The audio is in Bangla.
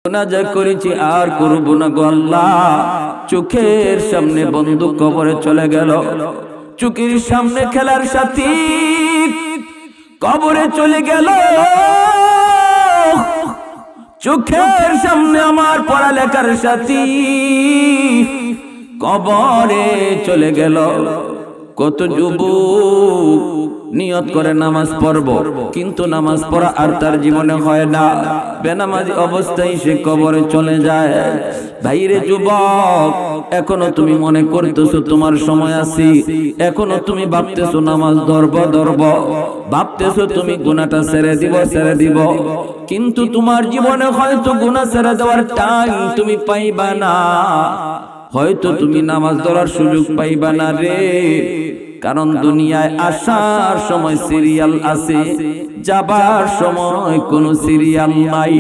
গুনাহ করেছি আর করব না গো আল্লাহ। চোখের সামনে বন্ধু কবরে চলে গেল, চোখের সামনে খেলার সাথী কবরে চলে গেল, চোখের সামনে আমার পড়ালেখার সাথী কবরে চলে গেল। কত যুবক নিয়ত করে নামাজ পড়ব, কিন্তু নামাজ পড়া আর তার জীবনে হয় না, বেনামাজি অবস্থায় সে কবরে চলে যায়। ভাইরে যুবক, এখনো তুমি মনে করতেছো তোমার সময় আছে, এখনো তুমি ভাবতেছো নামাজ ধরব, ভাবতেছো তুমি গুনাহটা ছেড়ে দিব, কিন্তু তোমার জীবনে হয়তো গুনাহ ছেড়ে দেওয়ার টাইম তুমি পাইবা না, হয়তো তুমি নামাজ ধরার সুযোগ পাইবা না রে। কারণ দুনিয়ায় আসার সময় সিরিয়াল আছে, যাবার সময় কোনো সিরিয়াল নাই।